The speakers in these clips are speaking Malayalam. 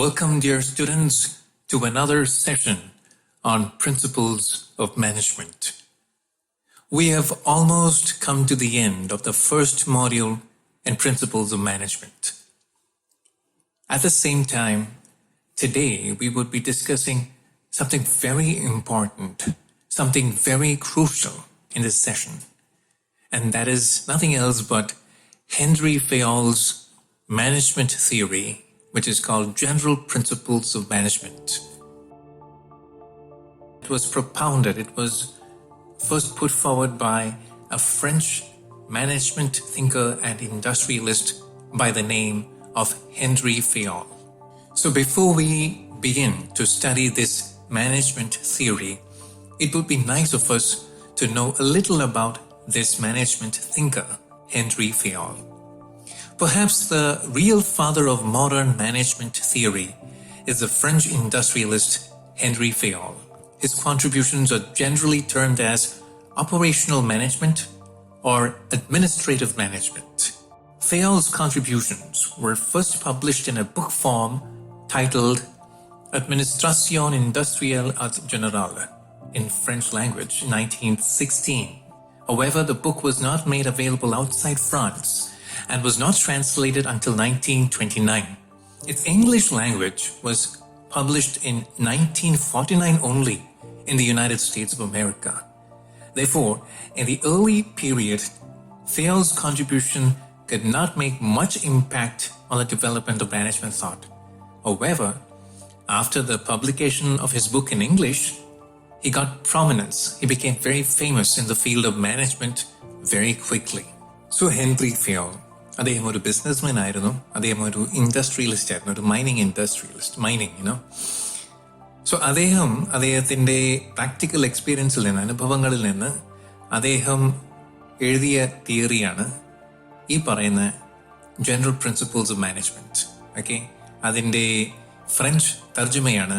Welcome, dear students, to another session on Principles of Management. We have almost come to the end of the first module in Principles of Management. At the same time, today we would be discussing something very important, something very crucial in this session, and that is nothing else but Henry Fayol's management theory, which is called General Principles of Management. It was propounded, it was first put forward by a French management thinker and industrialist by the name of Henry Fayol. So before we begin to study this management theory, it would be nice of us to know a little about this management thinker, Henry Fayol. Perhaps the real father of modern management theory is the French industrialist Henry Fayol. His contributions are generally termed as operational management or administrative management. Fayol's contributions were first published in a book form titled Industrielle et Generale in French language in 1916. However, the book was not made available outside France and was not translated until 1929. Its English language was published in 1949 only in the United States of America. Therefore, in the early period, Fayol's contribution could not make much impact on the development of management thought. However, after the publication of his book in English, he got prominence. He became very famous in the field of management very quickly. So Henry Fayol, അദ്ദേഹം ഒരു ബിസിനസ്മാൻ ആയിരുന്നു, അദ്ദേഹം ഒരു ഇൻഡസ്ട്രിയലിസ്റ്റ് ആയിരുന്നു, ഒരു മൈനിങ്. സോ അദ്ദേഹത്തിൻ്റെ പ്രാക്ടിക്കൽ എക്സ്പീരിയൻസിൽ നിന്ന്, അനുഭവങ്ങളിൽ നിന്ന് അദ്ദേഹം എഴുതിയ തിയറിയാണ് ഈ പറയുന്ന general principles of management. Okay, അതിൻ്റെ ഫ്രഞ്ച് തർജ്ജമയാണ്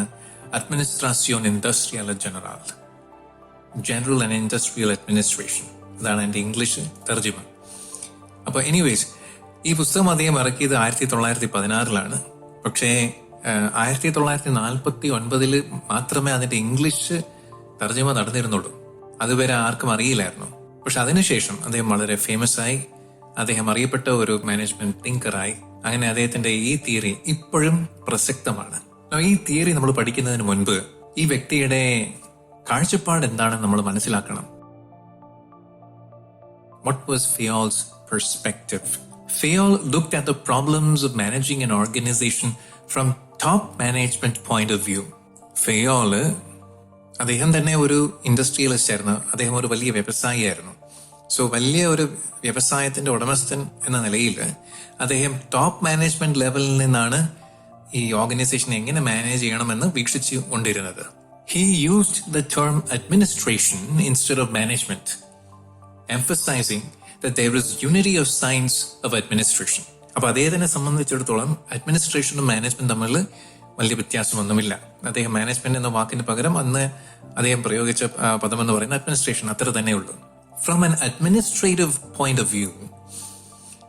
administration industrial general, general and industrial administration. അതാണ് എൻ്റെ ഇംഗ്ലീഷ് തർജ്ജമ. അപ്പോൾ എനിവേസ്, ഈ പുസ്തകം അദ്ദേഹം ഇറക്കിയത് 1916 പക്ഷേ 1949 മാത്രമേ അതിന്റെ ഇംഗ്ലീഷ് തർജ്ജമ നടന്നിരുന്നുള്ളൂ. അതുവരെ ആർക്കും അറിയില്ലായിരുന്നു. പക്ഷെ അതിനുശേഷം അദ്ദേഹം വളരെ ഫേമസ് ആയി, അദ്ദേഹം അറിയപ്പെട്ട ഒരു മാനേജ്മെന്റ് തിങ്കറായി. അങ്ങനെ അദ്ദേഹത്തിന്റെ ഈ തിയറി ഇപ്പോഴും പ്രസക്തമാണ്. ഈ തിയറി നമ്മൾ പഠിക്കുന്നതിന് മുൻപ് ഈ വ്യക്തിയുടെ കാഴ്ചപ്പാട് എന്താണെന്ന് നമ്മൾ മനസ്സിലാക്കണം. What was Fayol's perspective? Fayol looked at the problems of managing an organization from top management point of view. Fayol, അദ്ദേഹം തന്നെ ഒരു ഇൻഡസ്ട്രിയലിസ്റ്റ് ആയിരുന്നു, അദ്ദേഹം ഒരു വലിയ വ്യവസായിയായിരുന്നു. സോ വലിയ ഒരു വ്യവസായത്തിന്റെ ഉടമസ്ഥൻ എന്ന നിലയിൽ അദ്ദേഹം ടോപ്പ് മാനേജ്മെന്റ് ലെവലിൽ നിന്നാണ് ഈ ഓർഗനൈസേഷൻ എങ്ങനെ മാനേജ് ചെയ്യണമെന്ന് വീക്ഷിച്ചു കൊണ്ടിരുന്നത്. He used the term administration instead of management, emphasizing that there is unity of science of administration. അപ്പൊ അദ്ദേഹത്തിനെ സംബന്ധിച്ചിടത്തോളം അഡ്മിനിസ്ട്രേഷനും മാനേജ്മെന്റ് തമ്മിൽ വലിയ വ്യത്യാസമൊന്നുമില്ല. അദ്ദേഹം മാനേജ്മെന്റ് എന്ന വാക്കിന് പകരം അന്ന് അദ്ദേഹം പ്രയോഗിച്ച പദം എന്ന് പറയുന്നത് അഡ്മിനിസ്ട്രേഷൻ, അത്ര തന്നെ ഉള്ളൂ. From an administrative point of view,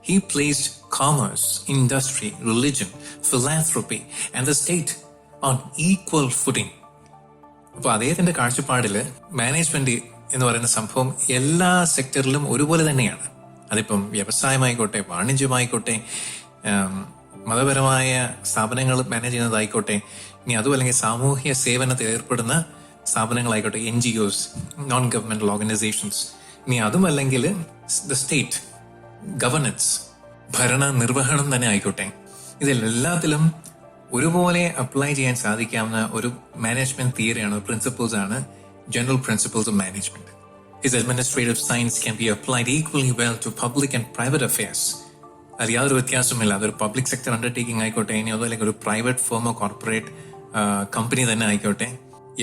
he placed commerce, industry, religion, philanthropy and the state on equal footing. അപ്പൊ അദ്ദേഹത്തിന്റെ കാഴ്ചപ്പാടില് മാനേജ്മെന്റ് എന്ന് പറയുന്ന സംഭവം എല്ലാ സെക്ടറിലും ഒരുപോലെ തന്നെയാണ്. അതിപ്പം വ്യവസായമായിക്കോട്ടെ, വാണിജ്യമായിക്കോട്ടെ, മതപരമായ സ്ഥാപനങ്ങൾ മാനേജ് ചെയ്യുന്നതായിക്കോട്ടെ, ഇനി അതും അല്ലെങ്കിൽ സാമൂഹ്യ സേവനത്തിൽ ഏർപ്പെടുന്ന സ്ഥാപനങ്ങളായിക്കോട്ടെ, NGOs, നോൺ ഗവൺമെന്റൽ ഓർഗനൈസേഷൻസ്, ഇനി അതും അല്ലെങ്കിൽ ദ സ്റ്റേറ്റ് ഗവർണൻസ്, ഭരണ നിർവഹണം തന്നെ ആയിക്കോട്ടെ, ഇതിലെല്ലാത്തിലും ഒരുപോലെ അപ്ലൈ ചെയ്യാൻ സാധിക്കാവുന്ന ഒരു മാനേജ്മെന്റ് തിയറിയാണ്, പ്രിൻസിപ്പിൾസ് ആണ് General Principles of Management. His administrative science can be applied equally well to public and private affairs. അത് യാതൊരു വ്യത്യാസമില്ല. അതൊരു പബ്ലിക് സെക്ടർ അണ്ടർടേക്കിംഗ് ആയിക്കോട്ടെ, ഇനി അതോ അല്ലെങ്കിൽ ഒരു പ്രൈവറ്റ് ഫേമോ കോർപ്പറേറ്റ് കമ്പനി തന്നെ ആയിക്കോട്ടെ,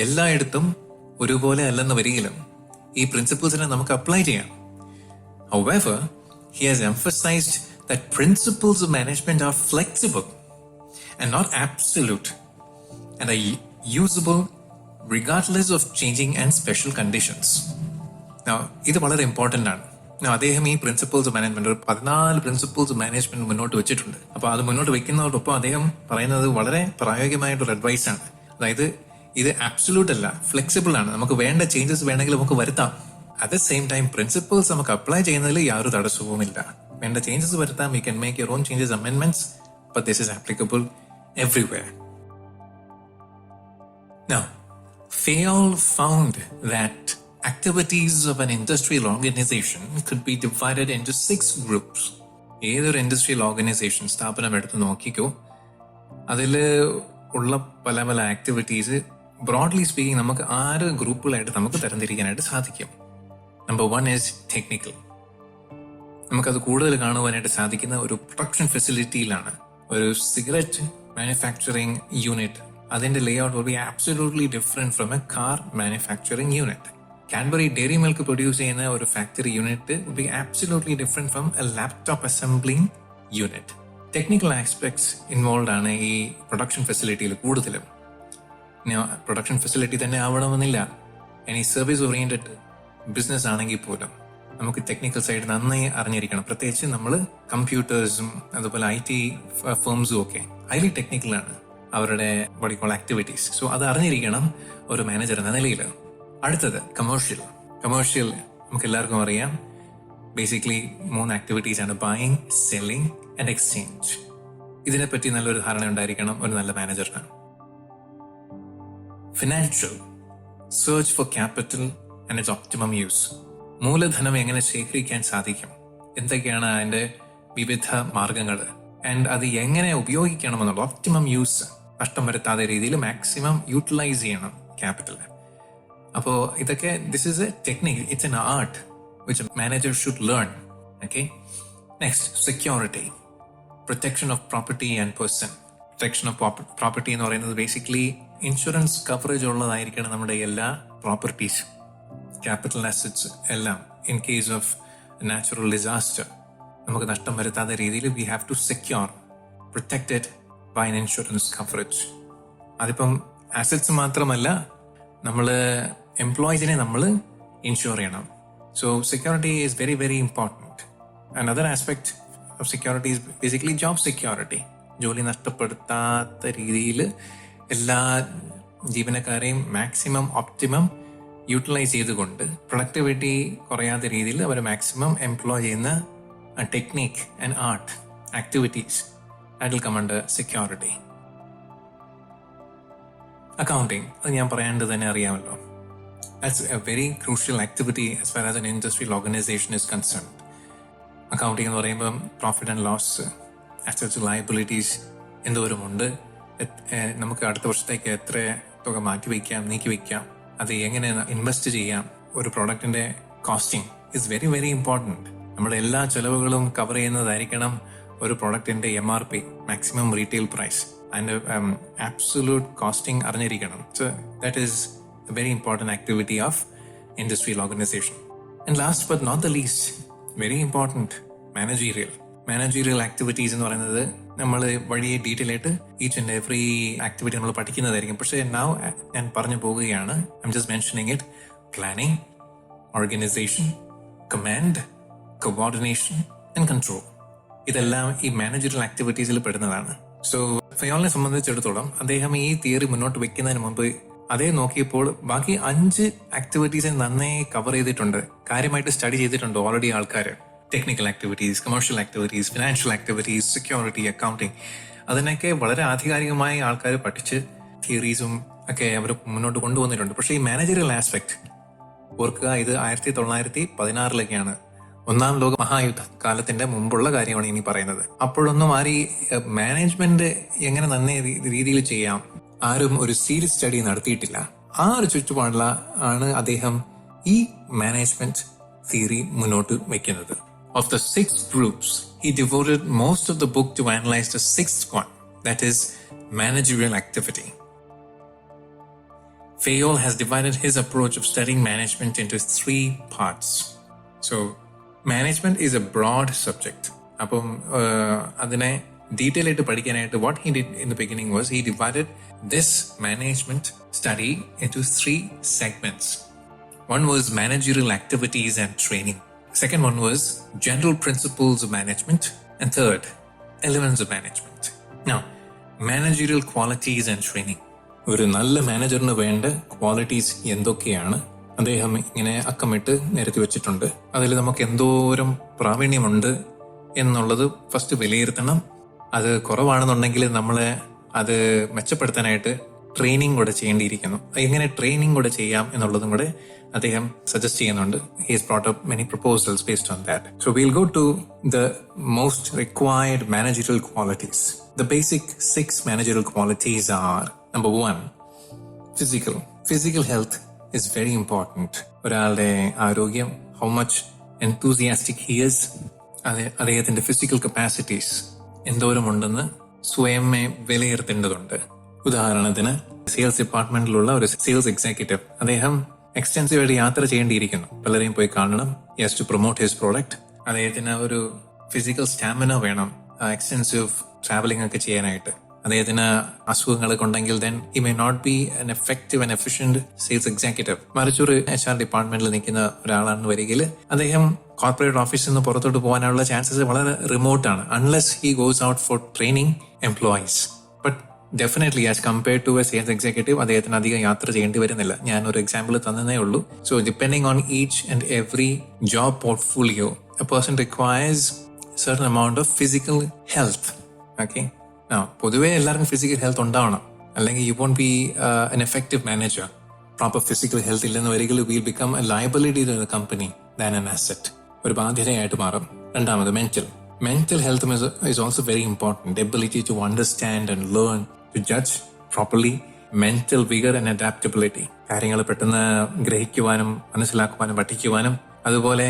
എല്ലായിടത്തും ഒരുപോലെ അല്ലെന്ന് വരികിലും ഈ പ്രിൻസിപ്പിൾസിനെ നമുക്ക് അപ്ലൈ ചെയ്യാം. However, he has emphasized that principles of management are flexible and not absolute and are usable regardless of changing and special conditions. Now, ഇത് വളരെ ഇമ്പോർട്ടൻ്റ് ആണ്. അദ്ദേഹം ഈ പ്രിൻസിപ്പിൾസ് ഓഫ് മാനേജ്മെന്റ് ഒരു 14 പ്രിൻസിപ്പിൾസ് മാനേജ്മെന്റ് മുന്നോട്ട് വെച്ചിട്ടുണ്ട്. അപ്പൊ അത് മുന്നോട്ട് വെക്കുന്നതോടൊപ്പം അദ്ദേഹം പറയുന്നത് വളരെ പ്രായോഗികമായിട്ടൊരു അഡ്വൈസ് ആണ്. അതായത് ഇത് ആബ്സല്യൂട്ട് അല്ല, ഫ്ലെക്സിബിൾ ആണ്. നമുക്ക് വേണ്ട ചേഞ്ചസ് വേണമെങ്കിൽ നമുക്ക് വരുത്താം. At the same time principles നമുക്ക് അപ്ലൈ ചെയ്യുന്നതിൽ യാതൊരു തടസ്സവുമില്ല. വേണ്ട ചേഞ്ചസ് വരുത്താം. You can make your own changes, amendments, but this is applicable everywhere. Now, Fayol found that activities of an industrial organization could be divided into 6 groups. ഏതൊരു ഇൻഡസ്ട്രിയൽ ഓർഗനൈസേഷൻ സ്ഥാപനം എടുത്ത് നോക്കിക്കോ, അതിൽ ഉള്ള പല പല ആക്ടിവിറ്റീസ് ബ്രോഡ്ലി സ്പീക്കിംഗ് നമുക്ക് 6 ഗ്രൂപ്പുകളായിട്ട് നമുക്ക് തരംതിരിക്കാനായിട്ട് സാധിക്കും. Number 1 is technical. നമുക്കത് കൂടുതൽ കാണുവാനായിട്ട് സാധിക്കുന്ന ഒരു പ്രൊഡക്ഷൻ ഫെസിലിറ്റിയിലാണ്. ഒരു സിഗരറ്റ് മാനുഫാക്ചറിങ് യൂണിറ്റ്, അതിന്റെ layout will be absolutely different from a car manufacturing unit. Cadbury dairy milk produce ചെയ്യുന്ന ഒരു factory unit will be absolutely different from a laptop assembling unit. Technical aspects involve ആണ് ഈ പ്രൊഡക്ഷൻ ഫെസിലിറ്റിയിൽ കൂടുതലും. പ്രൊഡക്ഷൻ ഫെസിലിറ്റി തന്നെ ആവണമെന്നില്ല. ഇനി സർവീസ് ഓറിയന്റഡ് ബിസിനസ് ആണെങ്കിൽ പോലും നമുക്ക് ടെക്നിക്കൽ സൈഡ് നന്നായി അറിഞ്ഞിരിക്കണം. പ്രത്യേകിച്ച് നമ്മൾ കമ്പ്യൂട്ടേഴ്സും അതുപോലെ IT ഫേംസും ഒക്കെ ഹൈലി ടെക്നിക്കലാണ് അവരുടെ ആക്ടിവിറ്റീസ്. സോ അത് അറിഞ്ഞിരിക്കണം ഒരു മാനേജർ എന്ന നിലയിൽ. അടുത്തത് കമേഴ്ഷ്യൽ നമുക്ക് എല്ലാവർക്കും അറിയാം. ബേസിക്കലി 3 ആക്ടിവിറ്റീസ് ആണ്: ബൈയിങ്, സെല്ലിംഗ് ആൻഡ് എക്സ്ചേഞ്ച്. ഇതിനെപ്പറ്റി നല്ലൊരു ധാരണ ഉണ്ടായിരിക്കണം ഒരു നല്ല മാനേജറിന്. Financial, search for capital and its optimum use. മൂലധനം എങ്ങനെ ശേഖരിക്കാൻ സാധിക്കും, എന്തൊക്കെയാണ് അതിന്റെ വിവിധ മാർഗങ്ങൾ, ആൻഡ് അത് എങ്ങനെ ഉപയോഗിക്കണമെന്നുള്ള ഒപ്റ്റിമം യൂസ്, നഷ്ടം വരുത്താതെ രീതിയിൽ മാക്സിമം യൂട്ടിലൈസ് ചെയ്യണം ക്യാപിറ്റൽ. അപ്പോൾ ഇതൊക്കെ this is a technique, it's an art which manager should learn. Okay. Next, security, protection of property and person. Protection of property എന്ന് പറയുന്നത് ബേസിക്കലി ഇൻഷുറൻസ് കവറേജ് ഉള്ളതായിരിക്കണം നമ്മുടെ എല്ലാ പ്രോപ്പർട്ടീസും, ക്യാപിറ്റൽ അസറ്റ്സ് എല്ലാം. In case of natural disaster നമുക്ക് നഷ്ടം വരുത്താത്ത രീതിയിൽ we have to secure, protected by an insurance coverage. അതിപ്പം അസറ്റ്സ് മാത്രമല്ല, നമ്മൾ എംപ്ലോയീസിനെ നമ്മൾ ഇൻഷുർ ചെയ്യണം. So security is very very important. Another aspect of security is basically job security. ജോലി നഷ്ടപ്പെടുത്താത്ത രീതിയിൽ എല്ലാ ജീവനക്കാരെയും മാക്സിമം ഒപ്റ്റിമം യൂട്ടിലൈസ് ചെയ്തുകൊണ്ട് പ്രൊഡക്ടിവിറ്റി കുറയാത്ത രീതിയിൽ അവർ മാക്സിമം എംപ്ലോയ് ചെയ്യുന്ന technique and art activities that will come under security. Accounting, അത് ഞാൻ പറയാണ്ട് തന്നെ അറിയാമല്ലോ. That's a very crucial activity as far as an industrial organization is concerned. Accounting എന്ന് പറയുമ്പോൾ profit and loss, assets, liabilities എന്തോരമുണ്ട്, നമുക്ക് അടുത്ത വർഷത്തേക്ക് എത്ര തുക മാറ്റിവെക്കാം, നീക്കിവെക്കാം, അത് എങ്ങനെ ഇൻവെസ്റ്റ് ചെയ്യാം. ഒരു പ്രോഡക്റ്റിന്റെ costing is very very important. നമ്മുടെ എല്ലാ ചെലവുകളും കവർ ചെയ്യുന്നതായിരിക്കണം ഒരു പ്രോഡക്റ്റിന്റെ MRP, മാക്സിമം റീറ്റെയിൽ പ്രൈസ്, അതിന്റെ ആബ്സൊല്യൂട്ട് കോസ്റ്റിംഗ് അറിഞ്ഞിരിക്കണം. So that is a very important activity of industrial organisation. And last but not the least, very important, managerial activities എന്ന് പറയുന്നത് നമ്മൾ വഴിയെ ഡീറ്റെയിൽ ആയിട്ട് ഈച്ച് ആൻഡ് എവറി ആക്ടിവിറ്റി നമ്മൾ പഠിക്കുന്നതായിരിക്കും. പക്ഷേ ഞാൻ പറഞ്ഞു പോവുകയാണ്, I am just mentioning it. Planning, organisation, command, coordination and control, ഇതെല്ലാം ഈ മാനേജറിയൽ ആക്ടിവിറ്റീസിൽ പെടുന്നതാണ്. സോ ഫയോളിനെ സംബന്ധിച്ചിടത്തോളം അദ്ദേഹം ഈ തിയറി മുന്നോട്ട് വെക്കുന്നതിന് മുമ്പ് അതേ നോക്കിയപ്പോൾ ബാക്കി 5 ആക്ടിവിറ്റീസ് നന്നായി കവർ ചെയ്തിട്ടുണ്ട്, കാര്യമായിട്ട് സ്റ്റഡി ചെയ്തിട്ടുണ്ട് ഓൾറെഡി ആൾക്കാർ. Technical activities, commercial activities, financial activities, security, accounting, അതിനൊക്കെ വളരെ ആധികാരികമായി ആൾക്കാർ പഠിച്ച് തിയറീസും ഒക്കെ അവർ മുന്നോട്ട് കൊണ്ടുവന്നിട്ടുണ്ട്. പക്ഷേ ഈ മാനേജറിയൽ ആസ്പെക്ട് ഓർക്കുക, ഇത് 1916 ഒന്നാം ലോക മഹായുദ്ധ കാലത്തിന്റെ മുമ്പുള്ള കാര്യമാണ് ഇനി പറയുന്നത്. അപ്പോഴൊന്നും ആരും ഈ മാനേജ്മെന്റ് എങ്ങനെ നന്നേ രീതിയിൽ ചെയ്യാം ആരും ഒരു സീരിയസ് സ്റ്റഡി നടത്തിയിട്ടില്ല. ആ ഒരു ചുറ്റുപാടില ആണ് അദ്ദേഹം ഈ മാനേജ്മെന്റ് തിയറി മുന്നോട്ട് വെക്കുന്നത്. Of the 6 groups, he devoted most of the book to analyze the 6th one, that is managerial activity. Fayol has divided his approach of studying management into 3 parts. So, management is a broad subject. അപ്പം അതിനെ ഡീറ്റെയിൽ ആയിട്ട് പഠിക്കാനായിട്ട് what he did in the beginning was he divided this management study into 3 segments. One was managerial activities and training. Second one was general principles of management. And third, elements of management. Now, managerial qualities and training. ഒരു നല്ല മാനേജറിന് വേണ്ട ക്വാളിറ്റീസ് എന്തൊക്കെയാണ് അദ്ദേഹം ഇങ്ങനെ അക്കമിട്ട് നിരത്തി വെച്ചിട്ടുണ്ട്. അതിൽ നമുക്ക് എന്തോരം പ്രാവീണ്യമുണ്ട് എന്നുള്ളത് ഫസ്റ്റ് വിലയിരുത്തണം. അത് കുറവാണെന്നുണ്ടെങ്കിൽ നമ്മളെ അത് മെച്ചപ്പെടുത്താനായിട്ട് ട്രെയിനിങ് കൂടെ ചെയ്യേണ്ടിയിരിക്കുന്നു. എങ്ങനെ ട്രെയിനിങ് കൂടെ ചെയ്യാം എന്നുള്ളതും കൂടെ അദ്ദേഹം സജസ്റ്റ് ചെയ്യുന്നുണ്ട്. He has brought up many proposals based on that. So we'll go to the most required managerial qualities. The basic 6 managerial qualities are: number 1, physical. Physical health is very important. ഒരാളുടെ ആരോഗ്യം, how much enthusiastic he is, അദ്ദേഹത്തിന്റെ ഫിസിക്കൽ കപ്പാസിറ്റീസ് എന്തോരം ഉണ്ടെന്ന് സ്വയം വിലയിരുത്തേണ്ടതുണ്ട്. ഉദാഹരണത്തിന് സെയിൽസ് ഡിപ്പാർട്ട്മെന്റിലുള്ള ഒരു സെയിൽസ് എക്സിക്യൂട്ടീവ്, അദ്ദേഹം എക്സ്റ്റെൻസീവായിട്ട് യാത്ര ചെയ്യേണ്ടിയിരിക്കുന്നു. പലരെയും പോയി കാണണം. He has to promote his product. അദ്ദേഹത്തിന് ഒരു ഫിസിക്കൽ സ്റ്റാമിന വേണം എക്സ്റ്റെൻസീവ് ട്രാവലിംഗ് ഒക്കെ ചെയ്യാനായിട്ട്. അദ്ദേഹത്തിന് അസുഖങ്ങളൊക്കെ ഉണ്ടെങ്കിൽ then he may not be an effective and efficient sales executive. മറിച്ചൊരു HR ഡിപ്പാർട്ട്മെന്റിൽ നിൽക്കുന്ന ഒരാളാണെന്ന് വരികിൽ അദ്ദേഹം കോർപ്പറേറ്റ് ഓഫീസിൽ നിന്ന് പുറത്തോട്ട് പോകാനുള്ള ചാൻസസ് വളരെ റിമോട്ടാണ്, unless he goes out for training employees. But definitely as compared to a sales executive അദ്ദേഹത്തിന് അധികം യാത്ര ചെയ്യേണ്ടി വരുന്നില്ല. ഞാനൊരു എക്സാമ്പിൾ തന്നേ ഉള്ളൂ. So depending on each and every job portfolio a person requires certain amount of physical health. Okay. പൊതുവെ എല്ലാവർക്കും ഫിസിക്കൽ ഹെൽത്ത് ഉണ്ടാവണം, അല്ലെങ്കിൽ you won't be an effective manager. Proper physical health ഇല്ലെന്ന് വരികിൽ will become a liability to the company than an asset. ഒരു ബാധ്യതയായിട്ട് മാറും. രണ്ടാമത് mental health is also very important. Ability to understand and learn, to judge properly, mental vigor and adaptability. കാര്യങ്ങൾ പെട്ടെന്ന് ഗ്രഹിക്കുവാനും മനസ്സിലാക്കുവാനും പഠിക്കുവാനും, അതുപോലെ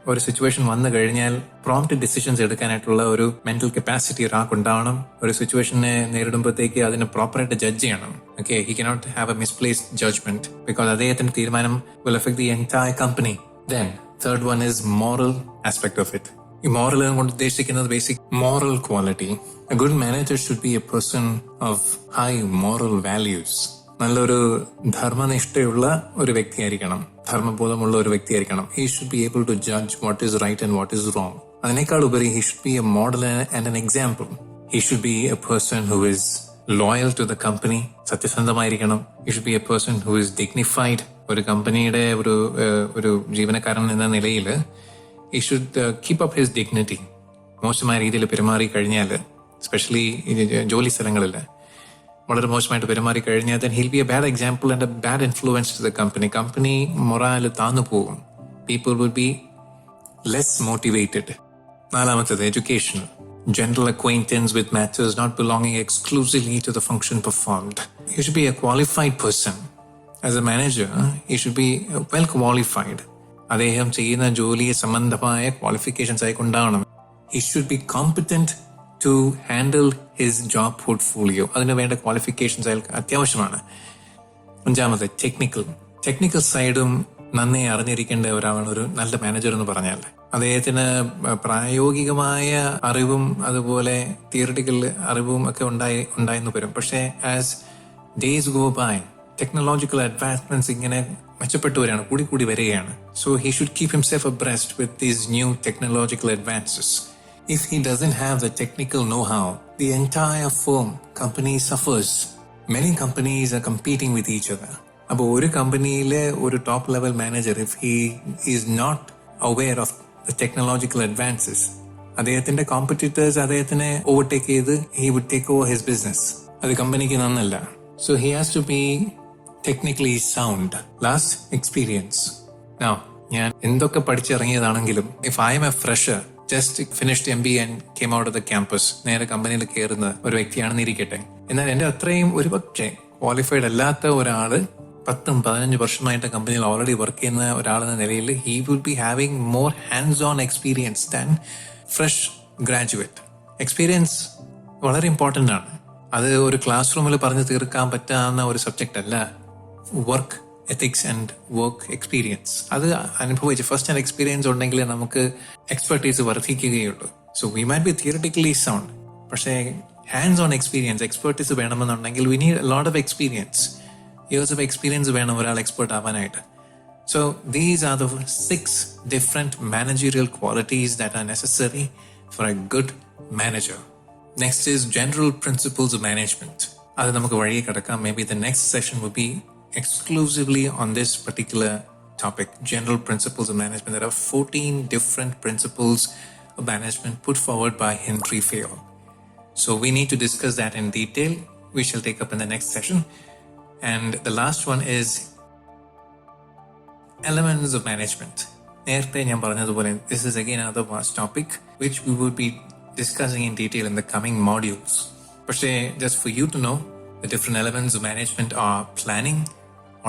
ഒരു സിറ്റുവേഷൻ വന്നു കഴിഞ്ഞാൽ പ്രോംപ്റ്റ് ഡിസിഷൻസ് എടുക്കാനായിട്ടുള്ള ഒരു മെന്റൽ കപ്പാസിറ്റി ഒരാൾക്ക് ഉണ്ടാവണം. ഒരു സിറ്റുവേഷനെ നേരിടുമ്പോഴത്തേക്ക് അതിനെ പ്രോപ്പറായിട്ട് ജഡ്ജ് ചെയ്യണം. Okay, he cannot have a misplaced judgement because അദ്ദേഹത്തിന്റെ തീരുമാനം will affect the entire company. Then third one is moral aspect of it. ഈ മോറൽ കൊണ്ട് ഉദ്ദേശിക്കുന്നത് basic moral quality. A good manager should be a person of high moral values. നല്ലൊരു ധർമ്മനിഷ്ഠയുള്ള ഒരു വ്യക്തിയായിരിക്കണം, ധർമ്മബോധമുള്ള ഒരു വ്യക്തിയായിരിക്കണം. He should be able to judge what is right and what is wrong. അതിനേക്കാൾ ഉപരി he should be A model and an example. He should be a person who is loyal to the company. സത്യസന്ധമായിരിക്കണം. He should be a person who is dignified. ഒരു കമ്പനിയുടെ ഒരു ജീവനക്കാരൻ എന്ന നിലയിൽ he should keep up his dignity. മോശമായ രീതിയിൽ പെരുമാറി കഴിഞ്ഞാൽ, എസ്പെഷ്യലി ജോലി സ്ഥലങ്ങളിൽ വളരെ മോശമായിട്ട് പെരുമാറി കഴിഞ്ഞാൽ then he'll be a bad example and a bad influence to the company. Company morale താന്നു പോകും. People will be less motivated. നാലാമത്തേത് education. General acquaintance with matters not belonging exclusively to the function performed. He should be a qualified person. As a manager, he should be well qualified. അദ്ദേഹം ചെയ്യുന്ന ജോലിയെ സംബന്ധമായ qualifications ആയിക്കൊണ്ടാവണം. He should be competent to handle his job portfolio. അതിന് വേണ്ട ക്വാളിഫിക്കേഷൻസ് അയാൾക്ക് അത്യാവശ്യമാണ്. അഞ്ചാമത് ടെക്നിക്കൽ സൈഡും നന്നേ അറിഞ്ഞിരിക്കേണ്ട ഒരാളാണ് ഒരു നല്ല മാനേജർ എന്ന് പറഞ്ഞാൽ. അദ്ദേഹത്തിന് പ്രായോഗികമായ അറിവും അതുപോലെ തിയറിറ്റിക്കൽ അറിവും ഒക്കെ ഉണ്ടായെന്ന് വരും. പക്ഷേ as days go by technological advancements ഇങ്ങനെ മെച്ചപ്പെട്ടു വരികയാണ്, കൂടി വരികയാണ്. So he should keep himself abreast with these new technological advances. If he doesn't have the technical know-how, the entire company suffers. Many companies are competing with each other. അപ്പോൾ ഒരു കമ്പനിയിലെ ഒരു top level manager, if he is not aware of the technological advances, അദ്ദേഹത്തിന്റെ കോമ്പറ്റീറ്റേഴ്സ് അദ്ദേഹത്തിനെ ഓവർടേക്ക് ചെയ്ത് he would take over his business. അത് കമ്പനിക്ക് നന്നല്ല. So he has to be technically sound. Last, experience. Now, ഞാൻ എന്തൊക്കെ പഠിച്ചിറങ്ങിയതാണെങ്കിലും if I am a fresher, just finished MBA and came out of the campus, നേരെ കമ്പനിയിൽ കയറുന്ന ഒരു വ്യക്തിയാണെന്ന് ഇരിക്കട്ടെ, എന്നാൽ എന്റെ അത്രയും ഒരുപക്ഷെ ക്വാളിഫൈഡ് അല്ലാത്ത ഒരാള് 10-15 വർഷമായിട്ട് കമ്പനിയിൽ ഓൾറെഡി വർക്ക് ചെയ്യുന്ന ഒരാളെന്ന നിലയിൽ he will be having more hands-on experience than fresh graduate. Experience വളരെ ഇമ്പോർട്ടൻ്റ് ആണ്. അത് ഒരു ക്ലാസ് റൂമിൽ പറഞ്ഞു തീർക്കാൻ പറ്റാവുന്ന ഒരു സബ്ജക്റ്റ് അല്ല. Work ethics and work experience അത് അനുഭവിച്ച് ഫസ്റ്റ് ഹാൻഡ് എക്സ്പീരിയൻസ് ഉണ്ടെങ്കിൽ നമുക്ക് എക്സ്പെർട്ടീസ് വർദ്ധിക്കുകയുള്ളൂ. So we might be theoretically sound, പക്ഷേ ഹാൻഡ്സ് ഓൺ എക്സ്പീരിയൻസ് എക്സ്പെർട്ടീസ് വേണമെന്നുണ്ടെങ്കിൽ we need a lot of experience. Years of experience വേണം ഒരാൾ എക്സ്പെർട്ട് ആവാനായിട്ട്. So these are the 6 different managerial qualities that are necessary for a good manager. Next is general principles of management. അത് നമുക്ക് വഴിയെ കിടക്കാം. Maybe the next session will be exclusively on this particular topic, general principles of management. There are 14 different principles of management put forward by Henry Fayol. So we need to discuss that in detail. We shall take up in the next session. And the last one is elements of management. നേരത്തെ ഞാൻ പറഞ്ഞതുപോലെ this is again another vast topic which we will be discussing in detail in the coming modules. പക്ഷേ just for you to know, the different elements of management are planning,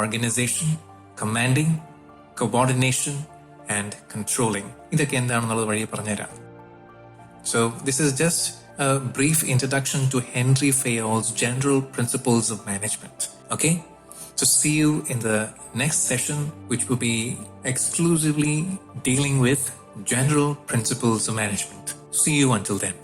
organization, commanding, coordination and controlling. ഇതൊക്കെ എന്താണെന്നുള്ളത് വഴിയെ പറഞ്ഞുതരാം. So this is just a brief introduction to Henry Fayol's general principles of management. Okay? So see you in the next session, which will be exclusively dealing with general principles of management. See you until then.